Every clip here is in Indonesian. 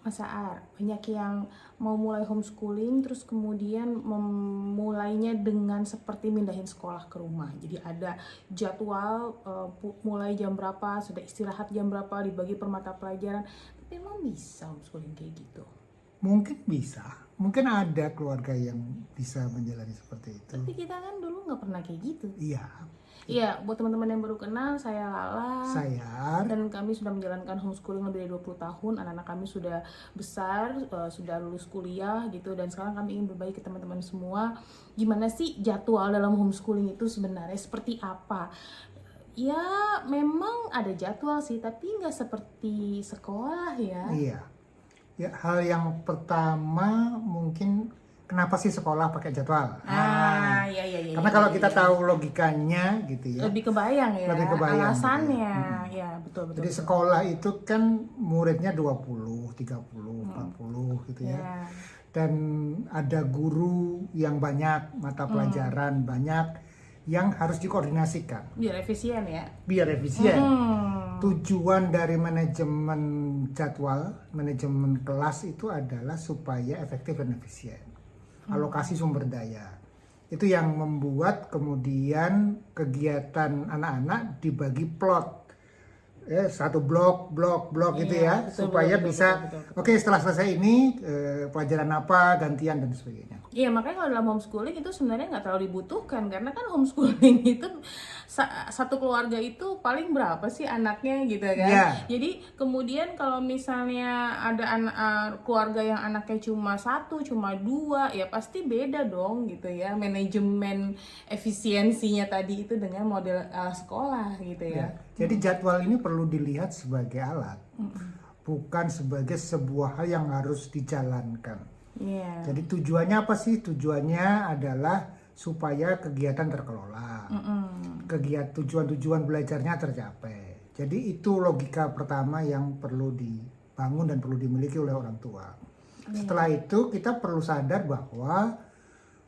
Mas Aar, banyak yang mau mulai homeschooling terus kemudian memulainya dengan seperti mindahin sekolah ke rumah. Jadi ada jadwal mulai jam berapa, sudah istirahat jam berapa, dibagi per mata pelajaran. Tapi emang bisa homeschooling kayak gitu? Mungkin bisa, mungkin ada keluarga yang bisa menjalani seperti itu. Tapi kita kan dulu nggak pernah kayak gitu. Iya, Iya, buat teman-teman yang baru kenal, saya Lala. saya Dan kami sudah menjalankan homeschooling lebih dari 20 tahun. Anak-anak kami sudah besar, sudah lulus kuliah gitu. Dan sekarang kami ingin berbagi ke teman-teman semua, gimana sih jadwal dalam homeschooling itu sebenarnya seperti apa. Ya, memang ada jadwal sih, tapi nggak seperti sekolah ya. iya. Ya, hal yang pertama mungkin kenapa sih sekolah pakai jadwal? Iya, iya, iya. Karena iya, kalau iya, kita iya. tahu logikanya gitu ya. Lebih kebayang ya, Lebih kebayang alasannya. gitu ya. Ya, betul, betul. Jadi betul. sekolah itu kan muridnya 20, 30, 40 gitu ya. Ya. Dan ada guru yang banyak, mata pelajaran banyak yang harus dikoordinasikan Biar efisien ya. biar efisien. Hmm. Tujuan dari manajemen jadwal, manajemen kelas itu adalah supaya efektif dan efisien. Alokasi sumber daya. Itu yang membuat kemudian kegiatan anak-anak dibagi plot. Satu blok gitu Iya, ya, betul, supaya betul, bisa betul, betul. oke, setelah selesai ini pelajaran apa, gantian dan sebagainya. Iya, makanya kalau dalam homeschooling itu sebenarnya nggak terlalu dibutuhkan, karena kan homeschooling itu satu keluarga itu paling berapa sih anaknya gitu kan. Iya. Jadi kemudian kalau misalnya ada keluarga yang anaknya cuma satu, cuma dua, ya pasti beda dong gitu ya, manajemen efisiensinya tadi itu dengan model sekolah gitu ya. Ya, jadi jadwal ini perlu dilihat sebagai alat, bukan sebagai sebuah hal yang harus dijalankan. Iya. Jadi tujuannya apa sih? Tujuannya adalah supaya kegiatan terkelola, tujuan-tujuan belajarnya tercapai. Jadi itu logika pertama yang perlu dibangun dan perlu dimiliki oleh orang tua. Setelah itu kita perlu sadar bahwa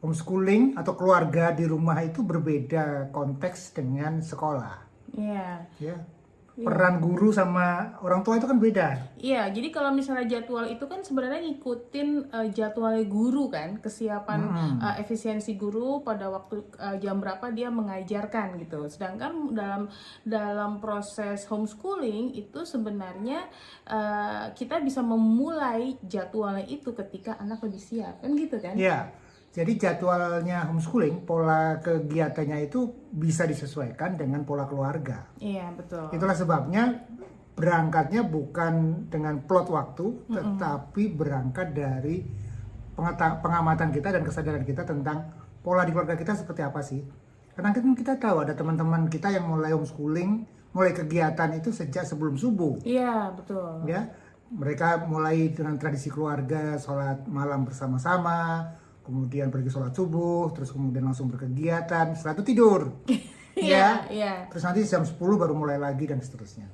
homeschooling atau keluarga di rumah itu berbeda konteks dengan sekolah. Iya. Ya, peran guru sama orang tua itu kan beda. Iya, jadi kalau misalnya jadwal itu kan sebenarnya ngikutin jadwalnya guru kan, kesiapan efisiensi guru pada waktu jam berapa dia mengajarkan gitu. Sedangkan dalam proses homeschooling itu sebenarnya kita bisa memulai jadwalnya itu ketika anak lebih siap, kan gitu kan? Ya, jadi jadwalnya homeschooling, pola kegiatannya itu bisa disesuaikan dengan pola keluarga. Iya, betul. Itulah sebabnya berangkatnya bukan dengan plot waktu, tetapi berangkat dari pengamatan kita dan kesadaran kita tentang pola di keluarga kita seperti apa sih. Karena kita tahu ada teman-teman kita yang mulai homeschooling, mulai kegiatan itu sejak sebelum subuh. Iya, betul. Ya, mereka mulai dengan tradisi keluarga, sholat malam bersama-sama, kemudian pergi sholat subuh, terus kemudian langsung berkegiatan, setelah itu tidur. Iya, iya. Terus nanti jam 10 baru mulai lagi dan seterusnya.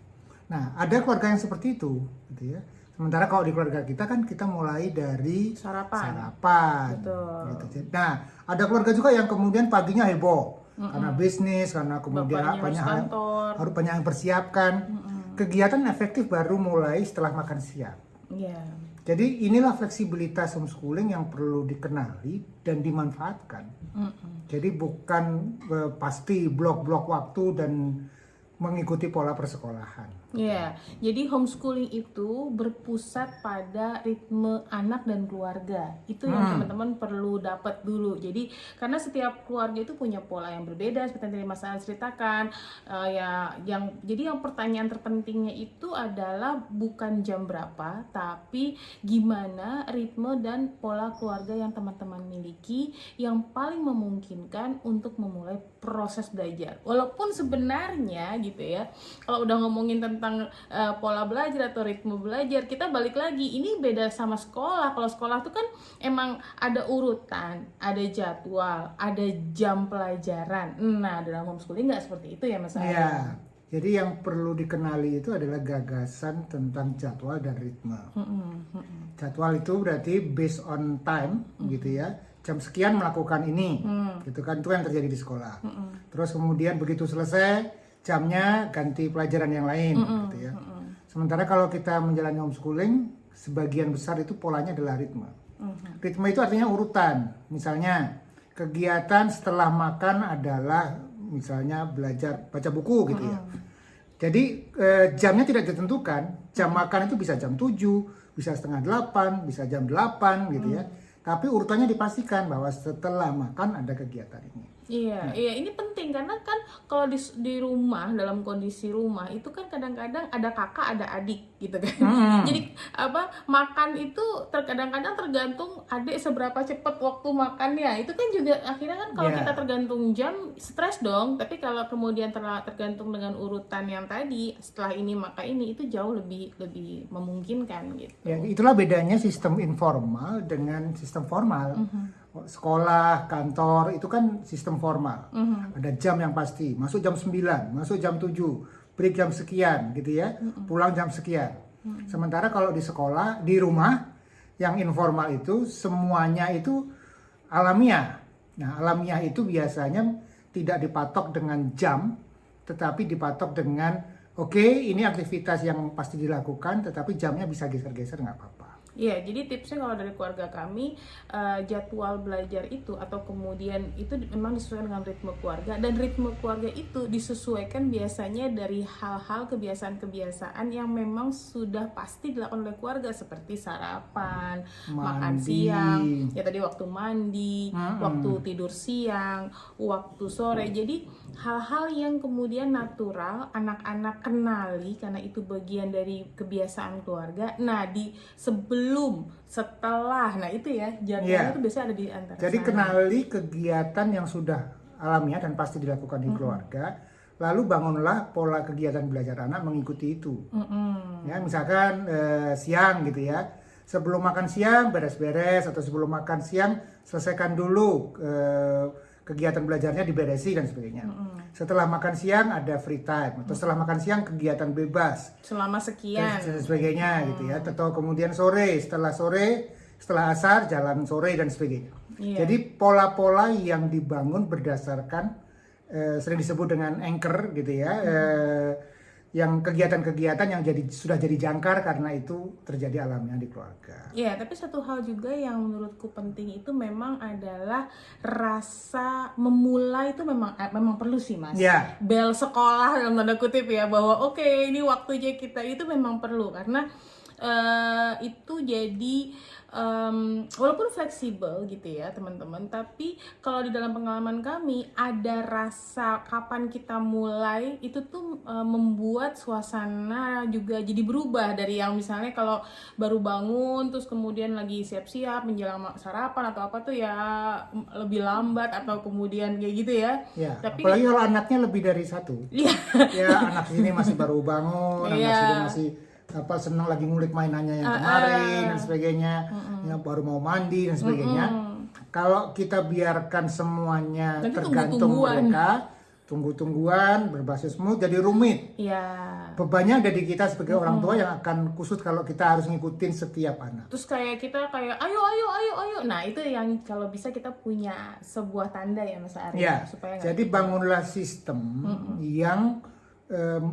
Nah, ada keluarga yang seperti itu, gitu ya. Sementara kalau di keluarga kita kan kita mulai dari Sarapan. Betul. Gitu. Nah, ada keluarga juga yang kemudian paginya heboh karena bisnis, karena kemudian Bapaknya harus kantor. harus banyak yang persiapkan. Kegiatan efektif baru mulai setelah makan siang. Iya. Jadi inilah fleksibilitas homeschooling yang perlu dikenali dan dimanfaatkan. Jadi bukan pasti blok-blok waktu dan mengikuti pola persekolahan. Iya, jadi homeschooling itu berpusat pada ritme anak dan keluarga. Itu yang teman-teman perlu dapat dulu. Jadi karena setiap keluarga itu punya pola yang berbeda, seperti yang tadi Mas Al ceritakan. Jadi yang pertanyaan terpentingnya itu adalah bukan jam berapa, tapi gimana ritme dan pola keluarga yang teman-teman miliki yang paling memungkinkan untuk memulai proses belajar. Walaupun sebenarnya gitu ya, kalau udah ngomongin tentang pola belajar atau ritme belajar, kita balik lagi, ini beda sama sekolah. Kalau sekolah tuh kan emang ada urutan, ada jadwal, ada jam pelajaran. Nah, dalam homeschooling nggak seperti itu ya Mas Ari? Iya, jadi yang perlu dikenali itu adalah gagasan tentang jadwal dan ritme. Jadwal itu berarti based on time, gitu ya. Jam sekian melakukan ini, gitu kan, itu yang terjadi di sekolah. Terus kemudian begitu selesai jamnya ganti pelajaran yang lain, gitu ya. Sementara kalau kita menjalani homeschooling, sebagian besar itu polanya adalah ritme. Ritme itu artinya urutan. Misalnya kegiatan setelah makan adalah misalnya belajar baca buku gitu ya. Jadi jamnya tidak ditentukan. Jam makan itu bisa jam 7, bisa setengah 8, bisa jam 8 gitu ya. Tapi urutannya dipastikan bahwa setelah makan ada kegiatan ini. Iya, iya, ini penting karena kan kalau di rumah, dalam kondisi rumah itu kan kadang-kadang ada kakak, ada adik gitu kan. Jadi makan itu kadang-kadang tergantung adik seberapa cepat waktu makannya. Itu kan juga akhirnya kan kalau kita tergantung jam stres dong. Tapi kalau kemudian tergantung dengan urutan yang tadi, setelah ini maka ini, itu jauh lebih memungkinkan gitu. Ya, itulah bedanya sistem informal dengan sistem formal. Sekolah, kantor itu kan sistem formal. Ada jam yang pasti, masuk jam 9, masuk jam 7, break jam sekian gitu ya, pulang jam sekian. Sementara kalau di sekolah, di rumah yang informal itu semuanya itu alamiah. Nah, alamiah itu biasanya tidak dipatok dengan jam, tetapi dipatok dengan oke, ini aktivitas yang pasti dilakukan, tetapi jamnya bisa geser-geser nggak apa-apa. Iya, jadi tipsnya kalau dari keluarga kami, jadwal belajar itu atau kemudian itu memang disesuaikan dengan ritme keluarga, dan ritme keluarga itu disesuaikan biasanya dari hal-hal kebiasaan-kebiasaan yang memang sudah pasti dilakukan oleh keluarga, seperti sarapan, makan siang, ya tadi waktu mandi, waktu tidur siang, waktu sore. Jadi hal-hal yang kemudian natural anak-anak kenali karena itu bagian dari kebiasaan keluarga. Nah, setelah, nah itu ya jadwalnya itu biasanya ada di antara. Jadi kenali kegiatan yang sudah alamiah dan pasti dilakukan di keluarga, lalu bangunlah pola kegiatan belajar anak mengikuti itu. Ya, misalkan siang gitu ya, sebelum makan siang beres-beres, atau sebelum makan siang selesaikan dulu kegiatan belajarnya, diberesi dan sebagainya. Setelah makan siang ada free time, atau setelah makan siang kegiatan bebas selama sekian dan sebagainya gitu ya. Atau kemudian setelah asar jalan sore dan sebagainya. Jadi pola-pola yang dibangun berdasarkan sering disebut dengan anchor gitu ya. Yang kegiatan-kegiatan yang sudah jadi jangkar karena itu terjadi alamiah di keluarga. Iya, tapi satu hal juga yang menurutku penting itu memang adalah rasa memulai itu memang perlu sih, Mas. Bel sekolah dalam tanda kutip ya, bahwa oke, ini waktunya kita, itu memang perlu karena itu jadi walaupun fleksibel gitu ya teman-teman, tapi kalau di dalam pengalaman kami ada rasa kapan kita mulai itu tuh membuat suasana juga jadi berubah dari yang misalnya kalau baru bangun terus kemudian lagi siap-siap menjelang sarapan atau apa tuh ya lebih lambat atau kemudian kayak gitu ya. Tapi apalagi kalau anaknya lebih dari satu. Ya, anak sini masih baru bangun, anak sini masih senang lagi ngulik mainannya yang kemarin dan sebagainya, ya baru mau mandi dan sebagainya. Kalau kita biarkan semuanya nanti tergantung mereka, tunggu-tungguan berbasis mood, jadi rumit. Bebannya ada di kita sebagai orang tua yang akan kusut kalau kita harus ngikutin setiap anak. Terus kita ayo. Nah, itu yang kalau bisa kita punya sebuah tanda ya Mas Ari. Supaya jadi bangunlah sistem yang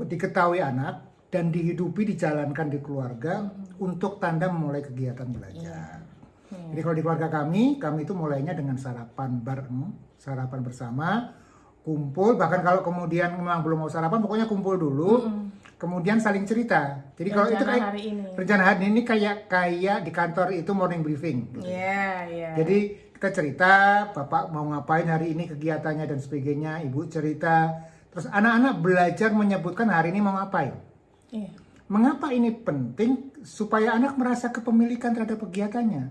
diketahui anak dan dihidupi, dijalankan di keluarga untuk tanda memulai kegiatan belajar. Jadi kalau di keluarga kami itu mulainya dengan sarapan bareng, sarapan bersama, kumpul, bahkan kalau kemudian memang belum mau sarapan, pokoknya kumpul dulu, kemudian saling cerita. Jadi kalau itu kayak rencana hari ini kayak di kantor itu morning briefing. Gitu. Jadi kita cerita, Bapak mau ngapain hari ini kegiatannya dan sebagainya, Ibu cerita, terus anak-anak belajar menyebutkan hari ini mau ngapain. Mengapa ini penting? Supaya anak merasa kepemilikan terhadap kegiatannya.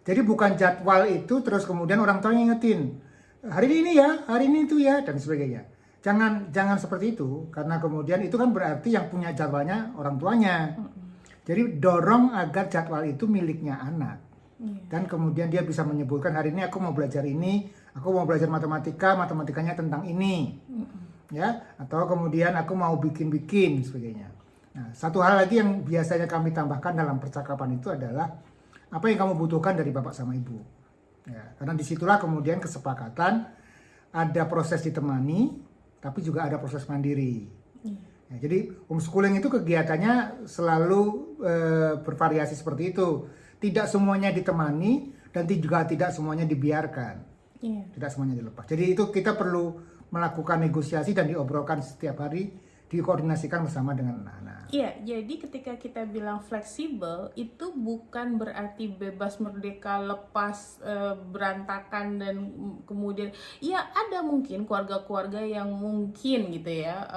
Jadi bukan jadwal itu terus kemudian orang tua ngingetin hari ini ya, hari ini itu ya dan sebagainya. Jangan seperti itu, karena kemudian itu kan berarti yang punya jadwalnya orang tuanya. Jadi dorong agar jadwal itu miliknya anak. Dan kemudian dia bisa menyebutkan hari ini aku mau belajar ini, aku mau belajar matematikanya tentang ini. Ya, atau kemudian aku mau bikin sebagainya. Nah, satu hal lagi yang biasanya kami tambahkan dalam percakapan itu adalah apa yang kamu butuhkan dari bapak sama ibu. Ya, karena disitulah kemudian kesepakatan, ada proses ditemani, tapi juga ada proses mandiri. Ya, Nah, jadi homeschooling itu kegiatannya selalu bervariasi seperti itu. Tidak semuanya ditemani dan juga tidak semuanya dibiarkan. Iya. Tidak semuanya dilepas. Jadi itu kita perlu melakukan negosiasi dan diobrolkan setiap hari, dikoordinasikan bersama dengan anak-anak. Iya, jadi ketika kita bilang fleksibel itu bukan berarti bebas merdeka, lepas, berantakan dan kemudian ya ada mungkin keluarga-keluarga yang mungkin gitu ya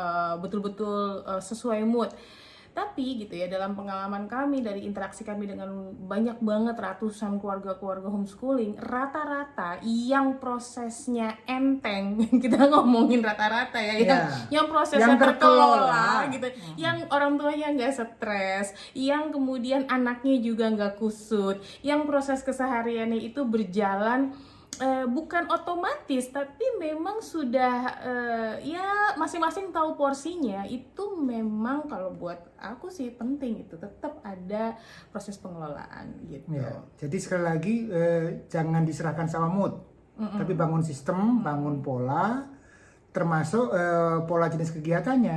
betul-betul sesuai mood. Tapi gitu ya, dalam pengalaman kami dari interaksi kami dengan banyak banget ratusan keluarga-keluarga homeschooling, rata-rata yang prosesnya enteng, kita ngomongin rata-rata ya, yang prosesnya Yang terkelola terkelola. gitu, yang orang tuanya nggak stres, yang kemudian anaknya juga nggak kusut, yang proses kesehariannya itu berjalan bukan otomatis, tapi memang sudah ya masing-masing tahu porsinya. Itu memang kalau buat aku sih penting, itu tetap ada proses pengelolaan gitu. Ya, jadi sekali lagi jangan diserahkan sama mood, tapi bangun sistem, bangun pola, termasuk pola jenis kegiatannya.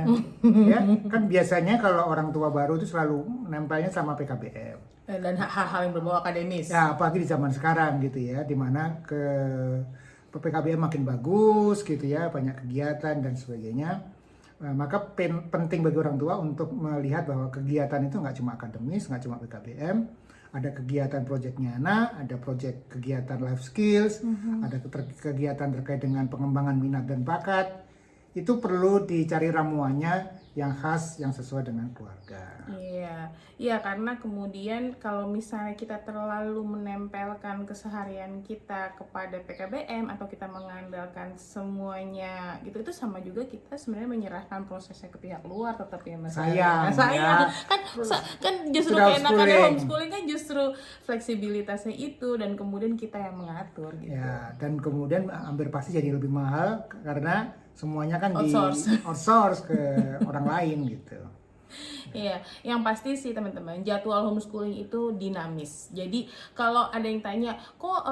Ya, kan biasanya kalau orang tua baru itu selalu nempelnya sama PKBM. Dan hal-hal yang berbau akademis. Ya, apalagi di zaman sekarang gitu ya, dimana PKBM makin bagus gitu ya, banyak kegiatan dan sebagainya. Maka penting bagi orang tua untuk melihat bahwa kegiatan itu nggak cuma akademis, nggak cuma PKBM, ada kegiatan proyeknya anak, ada proyek kegiatan life skills, ada kegiatan terkait dengan pengembangan minat dan bakat. Itu perlu dicari ramuannya yang khas, yang sesuai dengan keluarga. Iya, karena kemudian kalau misalnya kita terlalu menempelkan keseharian kita kepada PKBM atau kita mengandalkan semuanya gitu, itu sama juga kita sebenarnya menyerahkan prosesnya ke pihak luar, tetap ya Mas. Sayang, ya. kan justru Sudah keenakannya homeschooling. homeschooling kan justru fleksibilitasnya itu, dan kemudian kita yang mengatur gitu. Ya, dan kemudian hampir pasti jadi lebih mahal karena semuanya kan Outsource. ke orang lain gitu. Iya, yang pasti sih teman-teman, jadwal homeschooling itu dinamis. Jadi kalau ada yang tanya, kok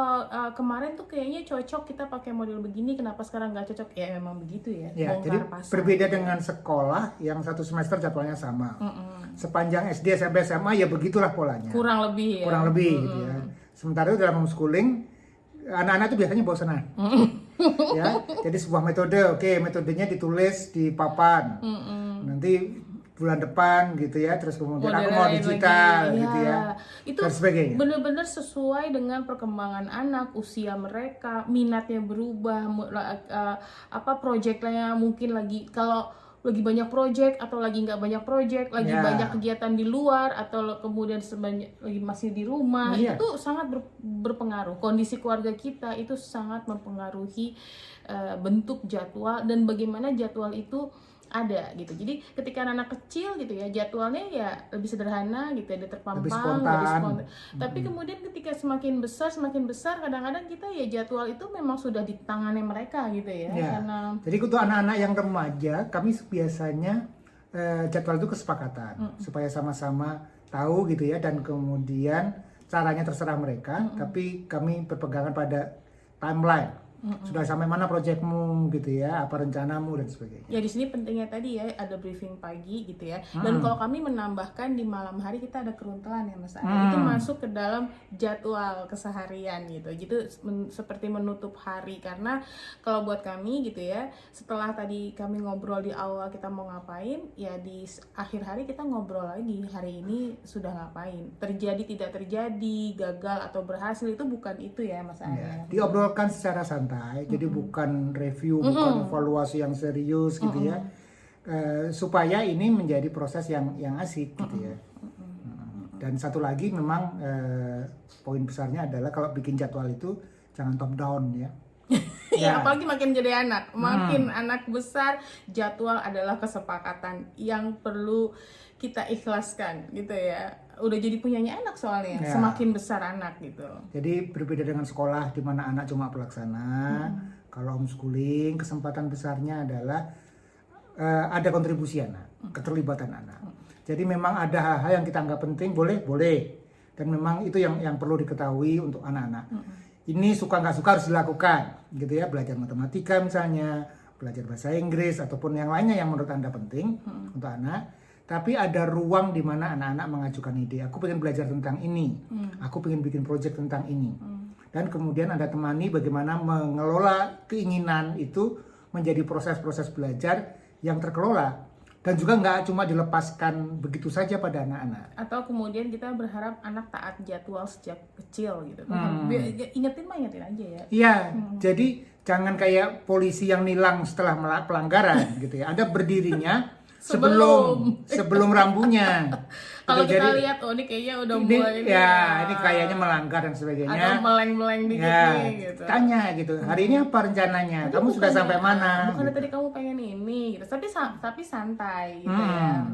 kemarin tuh kayaknya cocok kita pakai model begini, kenapa sekarang nggak cocok? Ya memang begitu ya. Ya, jadi berbeda dengan sekolah yang satu semester jadwalnya sama. Sepanjang SD, SMP, SMA ya begitulah polanya. Kurang lebih ya. Kurang lebih gitu ya. Sementara itu dalam homeschooling, anak-anak itu biasanya bosanan. Ya, jadi sebuah metode, metodenya ditulis di papan. Nanti bulan depan gitu ya, terus kemudian aku mau digital lagi, gitu ya, itu dan sebagainya. Benar-benar sesuai dengan perkembangan anak, usia mereka, minatnya berubah, proyeknya mungkin lagi, kalau lagi banyak proyek atau lagi nggak banyak proyek, lagi banyak kegiatan di luar atau kemudian lagi masih di rumah, itu tuh sangat berpengaruh. Kondisi keluarga kita itu sangat mempengaruhi bentuk jadwal dan bagaimana jadwal itu ada gitu. Jadi ketika anak kecil gitu ya, jadwalnya ya lebih sederhana gitu ya, dia terpampang, lebih spontan. Tapi kemudian ketika semakin besar kadang-kadang kita ya jadwal itu memang sudah di tangannya mereka gitu ya. Karena jadi untuk anak-anak yang remaja, kami biasanya jadwal itu kesepakatan supaya sama-sama tahu gitu ya, dan kemudian caranya terserah mereka, tapi kami berpegangan pada timeline. Sudah sampai mana proyekmu gitu ya, apa rencanamu dan sebagainya. Ya di sini pentingnya tadi ya ada briefing pagi gitu ya. Dan kalau kami menambahkan di malam hari kita ada keruntelan ya Mas. Itu masuk ke dalam jadwal keseharian gitu. Gitu seperti menutup hari, karena kalau buat kami gitu ya, setelah tadi kami ngobrol di awal kita mau ngapain, ya di akhir hari kita ngobrol lagi hari ini sudah ngapain. Terjadi tidak terjadi, gagal atau berhasil, itu bukan itu ya Mas Arya. Diobrolkan secara santai. Jadi bukan review, bukan evaluasi yang serius gitu ya, supaya ini menjadi proses yang asik gitu ya. Dan satu lagi memang poin besarnya adalah kalau bikin jadwal itu jangan top down ya. Ya, apalagi makin jadi anak, makin anak besar, jadwal adalah kesepakatan yang perlu kita ikhlaskan gitu ya. Udah jadi punyanya anak soalnya, semakin besar anak gitu. Jadi berbeda dengan sekolah di mana anak cuma pelaksana. Kalau homeschooling kesempatan besarnya adalah ada kontribusi anak, keterlibatan anak. Jadi memang ada hal-hal yang kita anggap penting, boleh, dan memang itu yang perlu diketahui untuk anak-anak. Ini suka nggak suka harus dilakukan, gitu ya. Belajar matematika misalnya, belajar bahasa Inggris ataupun yang lainnya yang menurut Anda penting untuk anak. Tapi ada ruang di mana anak-anak mengajukan ide. Aku pengen belajar tentang ini. Aku pengen bikin project tentang ini. Dan kemudian Anda temani bagaimana mengelola keinginan itu menjadi proses-proses belajar yang terkelola. Dan juga nggak cuma dilepaskan begitu saja pada anak-anak. Atau kemudian kita berharap anak taat jadwal sejak kecil gitu. Ingetin aja ya. Iya, jadi jangan kayak polisi yang nilang setelah pelanggaran gitu ya. Anda berdirinya sebelum rambunya. Kalau Gitu, kita jadi, lihat, oh ini kayaknya udah ini, mulai ini kayaknya melanggar dan sebagainya. Ada meleng-meleng dikit Ya, nih gitu. tanya gitu. Hari ini apa rencananya? Kamu sudah sampai mana? Bukannya Gitu. tadi kamu pengen ini gitu. Tapi santai gitu ya.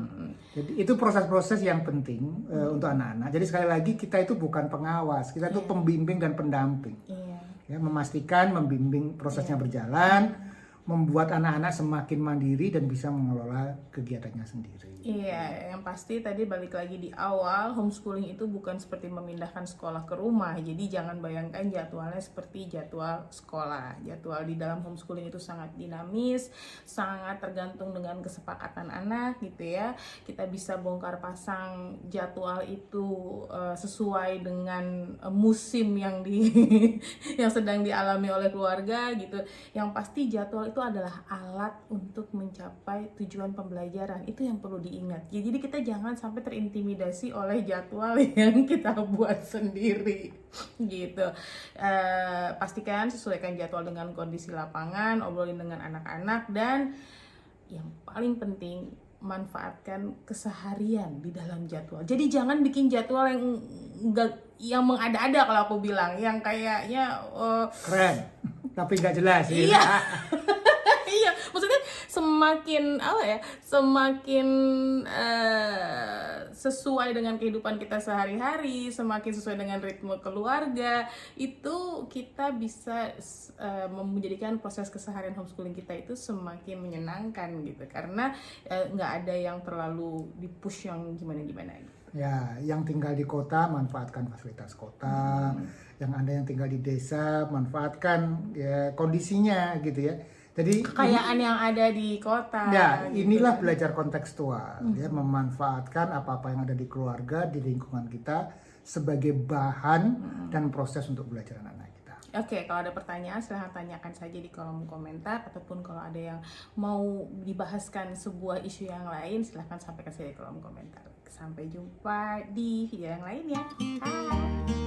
Jadi itu proses-proses yang penting untuk anak-anak. Jadi sekali lagi kita itu bukan pengawas, kita itu pembimbing dan pendamping. Iya. Ya, memastikan membimbing prosesnya berjalan, membuat anak-anak semakin mandiri dan bisa mengelola kegiatannya sendiri. Iya, yang pasti tadi balik lagi di awal, homeschooling itu bukan seperti memindahkan sekolah ke rumah. Jadi jangan bayangkan jadwalnya seperti jadwal sekolah. Jadwal di dalam homeschooling itu sangat dinamis, sangat tergantung dengan kesepakatan anak gitu ya. Kita bisa bongkar pasang jadwal itu sesuai dengan musim yang yang sedang dialami oleh keluarga gitu. Yang pasti jadwal itu adalah alat untuk mencapai tujuan pembelajaran. Itu yang perlu diingat. Jadi kita jangan sampai terintimidasi oleh jadwal yang kita buat sendiri gitu. Pastikan sesuaikan jadwal dengan kondisi lapangan, obrolin dengan anak-anak, dan yang paling penting manfaatkan keseharian di dalam jadwal. Jadi jangan bikin jadwal yang mengada-ada kalau aku bilang, yang kayaknya Keren, tapi nggak jelas. Iya. Iya, maksudnya semakin sesuai dengan kehidupan kita sehari-hari, semakin sesuai dengan ritme keluarga, itu kita bisa menjadikan proses keseharian homeschooling kita itu semakin menyenangkan gitu, karena nggak ada yang terlalu di-push yang gimana-gimana gitu. Ya, yang tinggal di kota manfaatkan fasilitas kota, yang Anda yang tinggal di desa manfaatkan ya kondisinya gitu ya. Jadi Kekayaan yang ada di kota. ya, gitu. inilah belajar kontekstual ya, memanfaatkan apa-apa yang ada di keluarga, di lingkungan kita sebagai bahan dan proses untuk belajar anak-anak kita. Oke, kalau ada pertanyaan silahkan tanyakan saja di kolom komentar, ataupun kalau ada yang mau dibahaskan sebuah isu yang lain silahkan sampaikan saja di kolom komentar. Sampai jumpa di video yang lain ya. Hai.